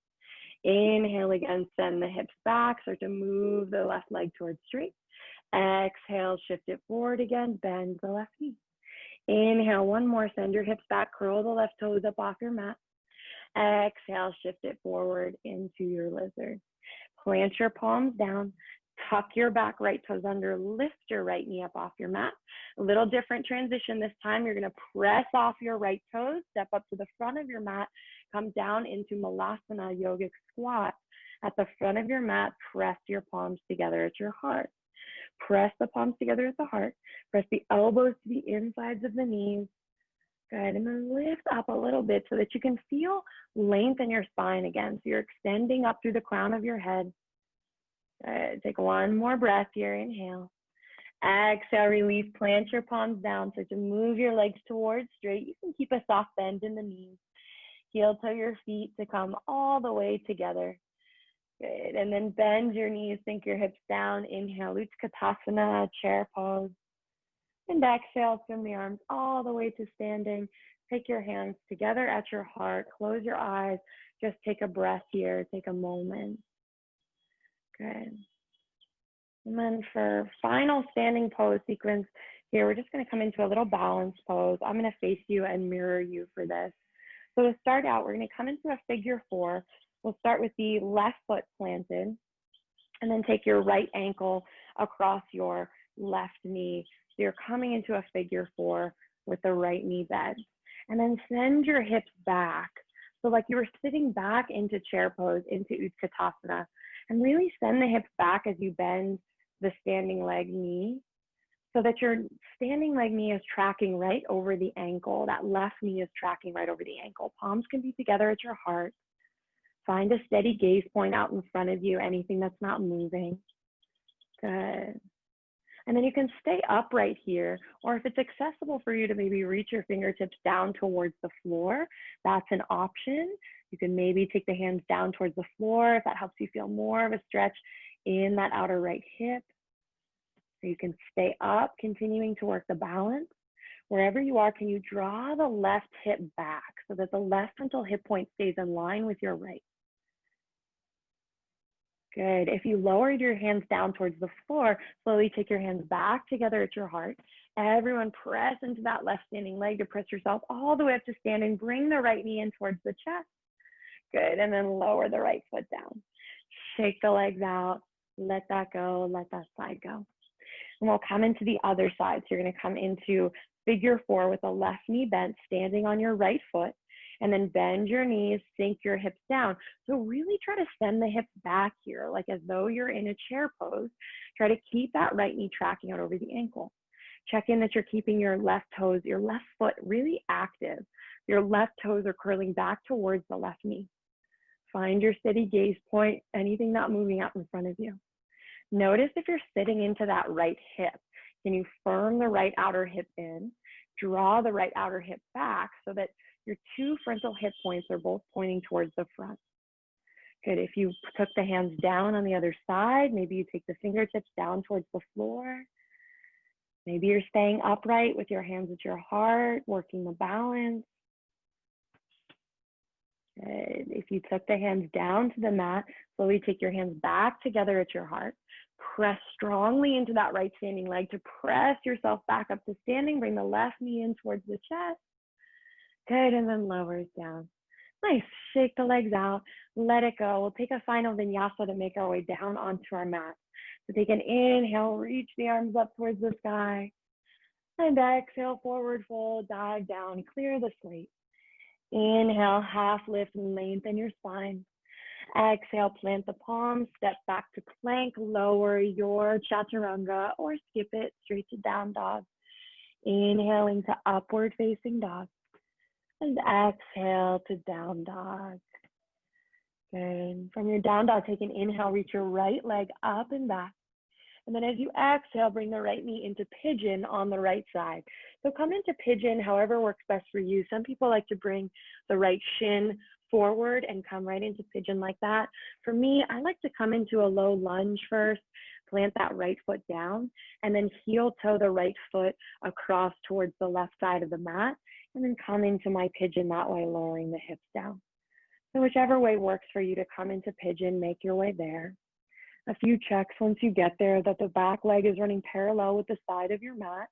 Inhale again, send the hips back, start to move the left leg towards straight. Exhale, shift it forward again, bend the left knee. Inhale, one more, send your hips back, curl the left toes up off your mat. Exhale, shift it forward into your lizard. Plant your palms down. Tuck your back right toes under, lift your right knee up off your mat. A little different transition this time. You're going to press off your right toes, step up to the front of your mat, come down into Malasana yogic squat. At the front of your mat, press your palms together at your heart. Press the palms together at the heart. Press the elbows to the insides of the knees. Good, and then lift up a little bit so that you can feel length in your spine again. So you're extending up through the crown of your head. Take one more breath here, inhale. Exhale, release, plant your palms down. So to move your legs towards straight, you can keep a soft bend in the knees. Heel to your feet to come all the way together. Good, and then bend your knees, sink your hips down. Inhale, Utkatasana, chair pose. And exhale, swim the arms all the way to standing. Take your hands together at your heart. Close your eyes. Just take a breath here. Take a moment. Good. And then for final standing pose sequence here, we're just going to come into a little balance pose. I'm going to face you and mirror you for this. So to start out, we're going to come into a figure four. We'll start with the left foot planted, and then take your right ankle across your left knee. So you're coming into a figure four with the right knee bent. And then send your hips back. So like you were sitting back into chair pose, into Utkatasana. And really send the hips back as you bend the standing leg knee so that your standing leg knee is tracking right over the ankle. That left knee is tracking right over the ankle. Palms can be together at your heart. Find a steady gaze point out in front of you, anything that's not moving. Good. And then you can stay upright here, or if it's accessible for you to maybe reach your fingertips down towards the floor, that's an option. You can maybe take the hands down towards the floor if that helps you feel more of a stretch in that outer right hip. So you can stay up, continuing to work the balance. Wherever you are, can you draw the left hip back so that the left frontal hip point stays in line with your right? Good. If you lowered your hands down towards the floor, slowly take your hands back together at your heart. Everyone press into that left standing leg to press yourself all the way up to standing. Bring the right knee in towards the chest. Good. And then lower the right foot down. Shake the legs out. Let that go. Let that side go. And we'll come into the other side. So you're going to come into figure 4 with the left knee bent, standing on your right foot. And then bend your knees, sink your hips down. So really try to send the hips back here, like as though you're in a chair pose. Try to keep that right knee tracking out over the ankle. Check in that you're keeping your left toes, your left foot really active. Your left toes are curling back towards the left knee. Find your steady gaze point, anything not moving out in front of you. Notice if you're sitting into that right hip. Can you firm the right outer hip in? Draw the right outer hip back so that your 2 frontal hip points are both pointing towards the front. Good. If you took the hands down on the other side, maybe you take the fingertips down towards the floor. Maybe you're staying upright with your hands at your heart, working the balance. Good. If you took the hands down to the mat, slowly take your hands back together at your heart. Press strongly into that right standing leg to press yourself back up to standing. Bring the left knee in towards the chest. Good, and then lower it down. Nice, shake the legs out, let it go. We'll take a final vinyasa to make our way down onto our mat. So take an inhale, reach the arms up towards the sky. And exhale, forward fold, dive down, clear the slate. Inhale, half lift and lengthen your spine. Exhale, plant the palms, step back to plank, lower your chaturanga or skip it straight to down dog. Inhaling to upward facing dog. And exhale to down dog. Good. From your down dog, take an inhale, reach your right leg up and back. And then as you exhale, bring the right knee into pigeon on the right side. So come into pigeon, however works best for you. Some people like to bring the right shin forward and come right into pigeon like that. For me, I like to come into a low lunge first, plant that right foot down, and then heel toe the right foot across towards the left side of the mat, and then come into my pigeon that way, lowering the hips down. So whichever way works for you to come into pigeon, make your way there. A few checks once you get there that the back leg is running parallel with the side of your mat,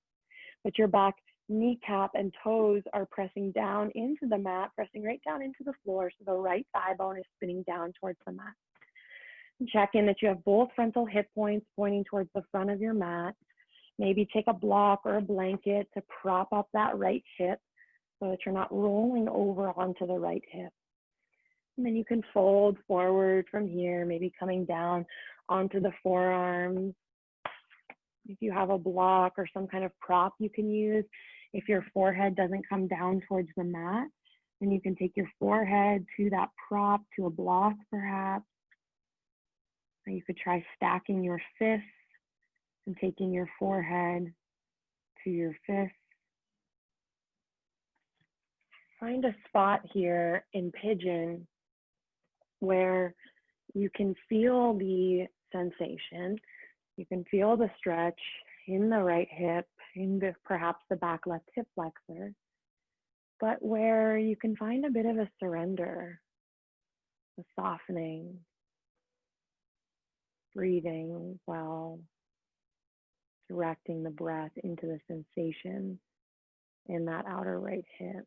that your back kneecap and toes are pressing down into the mat, pressing right down into the floor, so the right thigh bone is spinning down towards the mat. And check in that you have both frontal hip points pointing towards the front of your mat. Maybe take a block or a blanket to prop up that right hip so that you're not rolling over onto the right hip. And then you can fold forward from here, maybe coming down onto the forearms. If you have a block or some kind of prop you can use, if your forehead doesn't come down towards the mat, then you can take your forehead to that prop, to a block perhaps. Or you could try stacking your fists and taking your forehead to your fists. Find a spot here in pigeon where you can feel the sensation. You can feel the stretch in the right hip, in perhaps the back left hip flexor, but where you can find a bit of a surrender, a softening, breathing well, directing the breath into the sensation in that outer right hip.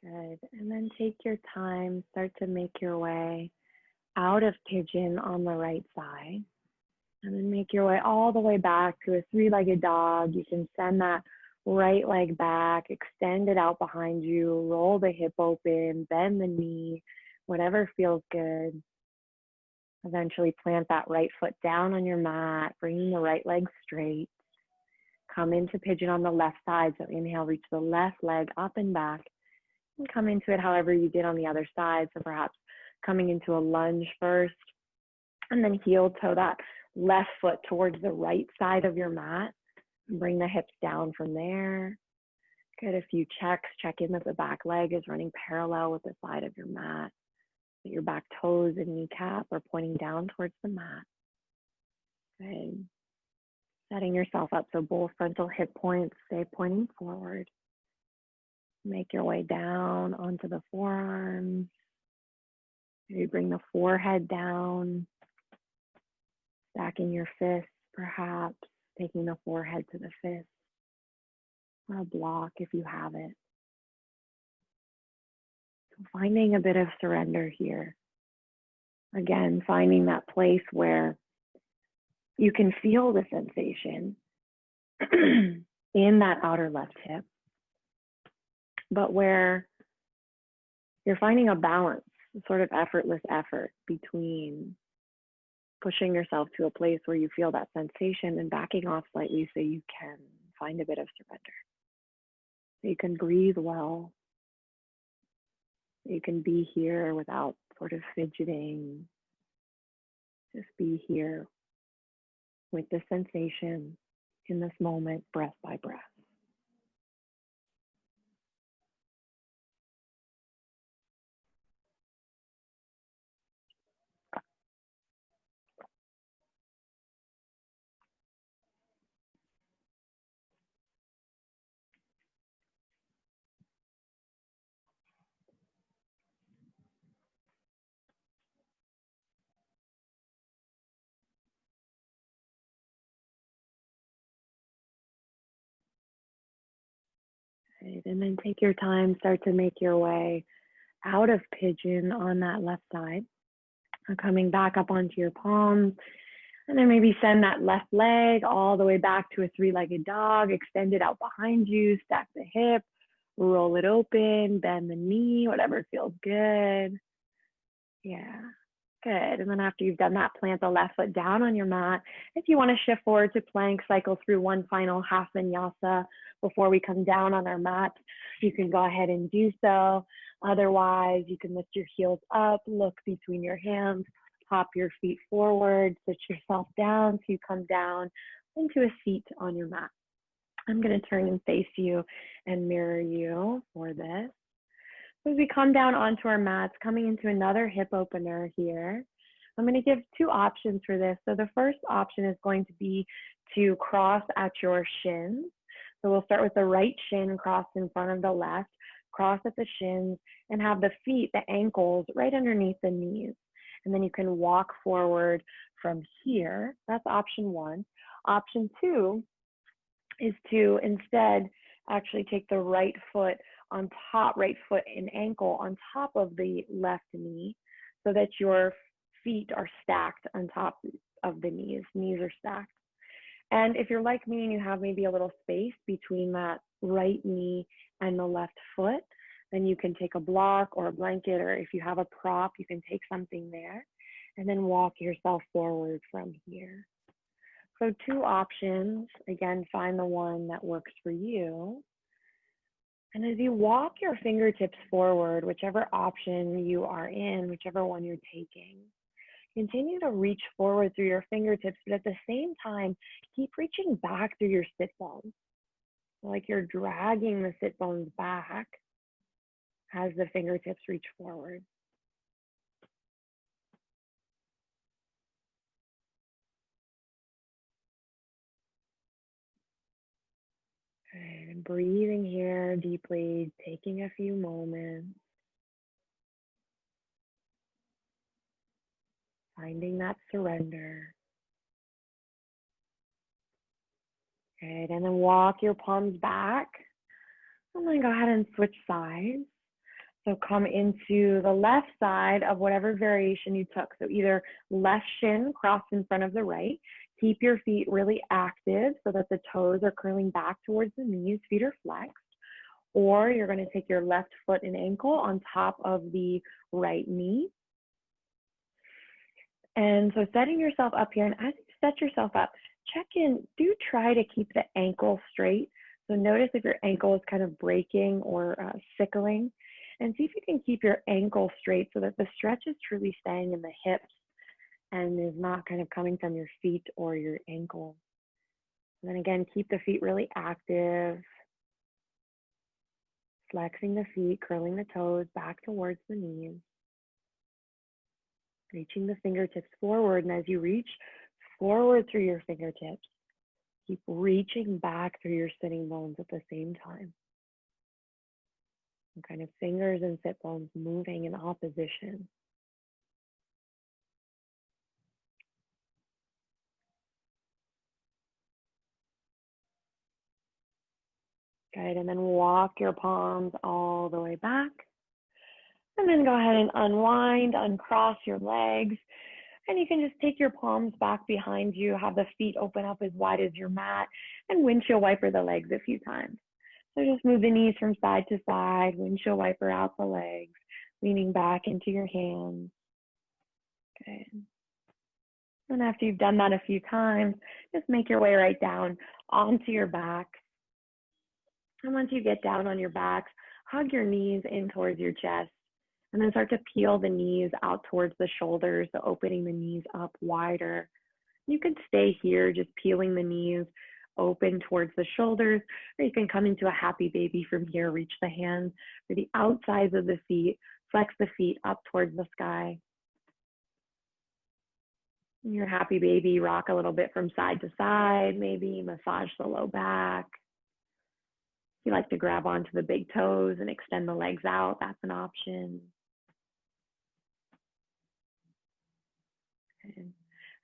Good. And then take your time, start to make your way out of pigeon on the right side. And then make your way all the way back to a three-legged dog. You can send that right leg back, extend it out behind you, roll the hip open, bend the knee, whatever feels good. Eventually plant that right foot down on your mat, bringing the right leg straight. Come into pigeon on the left side. So inhale, reach the left leg up and back. And come into it however you did on the other side. So perhaps coming into a lunge first, and then heel toe that left foot towards the right side of your mat. And bring the hips down from there. Get a few checks. Check in that the back leg is running parallel with the side of your mat. That your back toes and kneecap are pointing down towards the mat. Good. Setting yourself up so both frontal hip points stay pointing forward. Make your way down onto the forearms. Maybe bring the forehead down. Stacking your fists, perhaps. Taking the forehead to the fist. Or a block if you have it. So finding a bit of surrender here. Again, finding that place where you can feel the sensation in that outer left hip, but where you're finding a balance, a sort of effortless effort between pushing yourself to a place where you feel that sensation and backing off slightly so you can find a bit of surrender. So you can breathe well. You can be here without sort of fidgeting. Just be here with the sensation in this moment, breath by breath. Right, and then take your time, start to make your way out of pigeon on that left side. Coming back up onto your palms, and then maybe send that left leg all the way back to a three-legged dog, extend it out behind you, stack the hip, roll it open, bend the knee, whatever feels good. Yeah, good. And then after you've done that, plant the left foot down on your mat. If you want to shift forward to plank, cycle through one final half vinyasa before we come down on our mat, you can go ahead and do so. Otherwise, you can lift your heels up, look between your hands, hop your feet forward, sit yourself down so you come down into a seat on your mat. I'm going to turn and face you and mirror you for this. So as we come down onto our mats, coming into another hip opener here, I'm going to give two options for this. So the first option is going to be to cross at your shins. So we'll start with the right shin crossed in front of the left, cross at the shins, and have the feet, the ankles, right underneath the knees. And then you can walk forward from here. That's option one. Option two is to instead actually take the right foot on top, right foot and ankle on top of the left knee so that your feet are stacked on top of the knees. Knees are stacked. And if you're like me and you have maybe a little space between that right knee and the left foot, then you can take a block or a blanket, or if you have a prop, you can take something there and then walk yourself forward from here. So two options. Again, find the one that works for you. And as you walk your fingertips forward, whichever option you are in, whichever one you're taking, continue to reach forward through your fingertips, but at the same time, keep reaching back through your sit bones. Like you're dragging the sit bones back as the fingertips reach forward. Good. And breathing here deeply, taking a few moments. Finding that surrender. Good, and then walk your palms back. I'm gonna go ahead and switch sides. So come into the left side of whatever variation you took. So either left shin crossed in front of the right. Keep your feet really active so that the toes are curling back towards the knees, feet are flexed. Or you're gonna take your left foot and ankle on top of the right knee. And so setting yourself up here, and as you set yourself up, check in, do try to keep the ankle straight. So notice if your ankle is kind of breaking or sickling, and see if you can keep your ankle straight so that the stretch is truly staying in the hips and is not kind of coming from your feet or your ankles. And then again, keep the feet really active, flexing the feet, curling the toes back towards the knees, reaching the fingertips forward. And as you reach forward through your fingertips, keep reaching back through your sitting bones at the same time. And kind of fingers and sit bones moving in opposition. Good, and then walk your palms all the way back. And then go ahead and unwind, uncross your legs. And you can just take your palms back behind you, have the feet open up as wide as your mat, and windshield wiper the legs a few times. So just move the knees from side to side, windshield wiper out the legs, leaning back into your hands. Good. And after you've done that a few times, just make your way right down onto your back. And once you get down on your backs, hug your knees in towards your chest, and then start to peel the knees out towards the shoulders, so opening the knees up wider. You can stay here, just peeling the knees open towards the shoulders, or you can come into a happy baby from here, reach the hands for the outsides of the feet, flex the feet up towards the sky. In your happy baby, rock a little bit from side to side, maybe massage the low back. If you like to grab onto the big toes and extend the legs out, that's an option.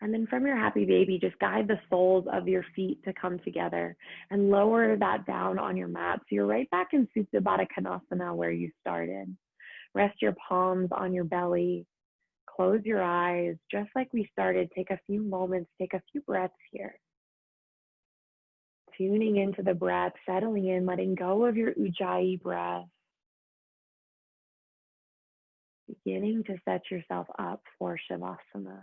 And then from your happy baby, just guide the soles of your feet to come together and lower that down on your mat. So you're right back in Supta Baddha Konasana where you started. Rest your palms on your belly. Close your eyes, just like we started. Take a few moments, take a few breaths here. Tuning into the breath, settling in, letting go of your Ujjayi breath. Beginning to set yourself up for Shavasana.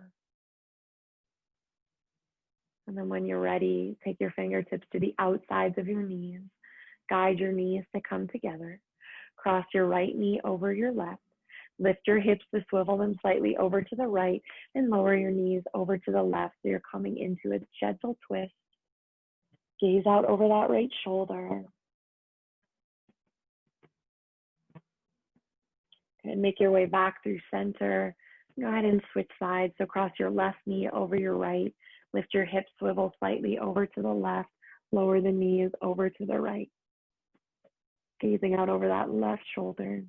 And then when you're ready, take your fingertips to the outsides of your knees. Guide your knees to come together. Cross your right knee over your left. Lift your hips to swivel them slightly over to the right and lower your knees over to the left. So you're coming into a gentle twist. Gaze out over that right shoulder. And make your way back through center. Go ahead and switch sides. So cross your left knee over your right. Lift your hips, swivel slightly over to the left. Lower the knees over to the right. Gazing out over that left shoulder.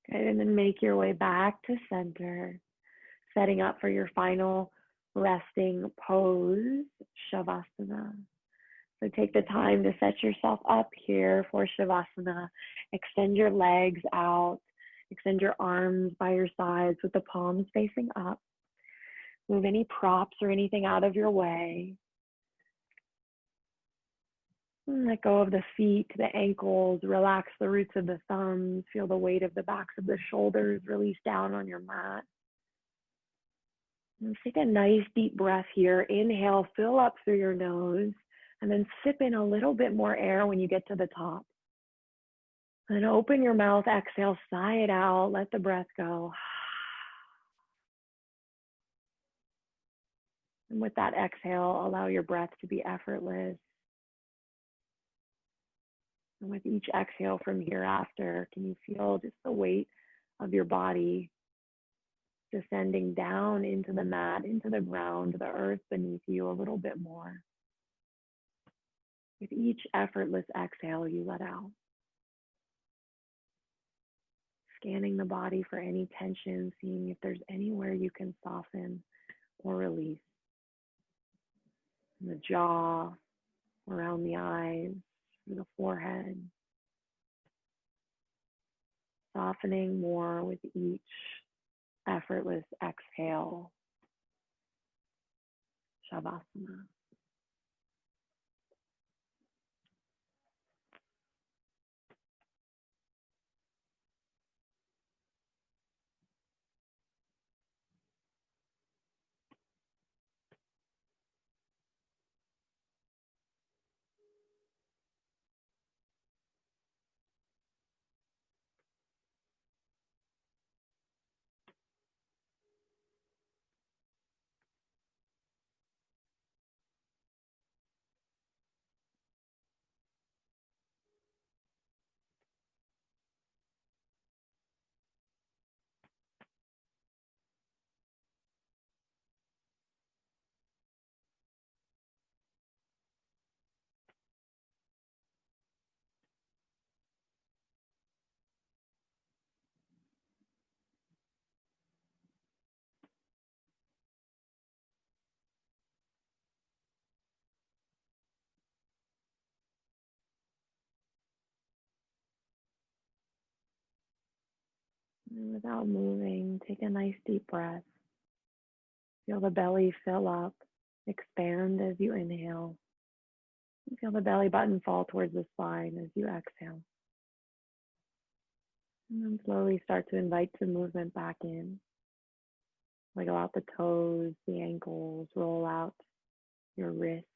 Good, and then make your way back to center. Setting up for your final resting pose, Shavasana. So take the time to set yourself up here for Shavasana. Extend your legs out. Extend your arms by your sides with the palms facing up. Move any props or anything out of your way. And let go of the feet, the ankles. Relax the roots of the thumbs. Feel the weight of the backs of the shoulders release down on your mat. And take a nice deep breath here. Inhale, fill up through your nose, and then sip in a little bit more air when you get to the top. And open your mouth, exhale, sigh it out, let the breath go. And with that exhale, allow your breath to be effortless. And with each exhale from hereafter, can you feel just the weight of your body descending down into the mat, into the ground, the earth beneath you a little bit more. With each effortless exhale, you let out. Scanning the body for any tension, seeing if there's anywhere you can soften or release. In the jaw, around the eyes, in the forehead. Softening more with each effortless exhale. Shavasana. And without moving, take a nice deep breath. Feel the belly fill up, expand as you inhale. Feel the belly button fall towards the spine as you exhale. And then slowly start to invite some movement back in. Wiggle out the toes, the ankles, roll out your wrists.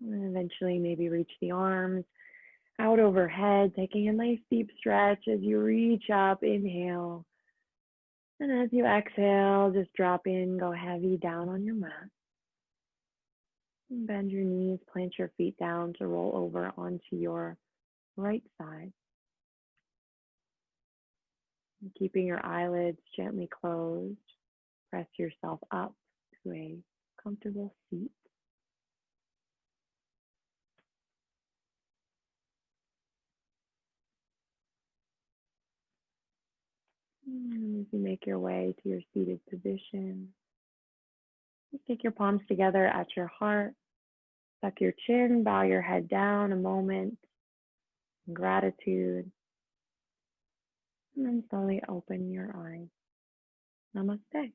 And then eventually maybe reach the arms out overhead, taking a nice deep stretch as you reach up, inhale. And as you exhale, just drop in, go heavy down on your mat. And bend your knees, plant your feet down to roll over onto your right side. And keeping your eyelids gently closed, press yourself up to a comfortable seat. And as you make your way to your seated position, just take your palms together at your heart, tuck your chin, bow your head down a moment in gratitude, and then slowly open your eyes. Namaste.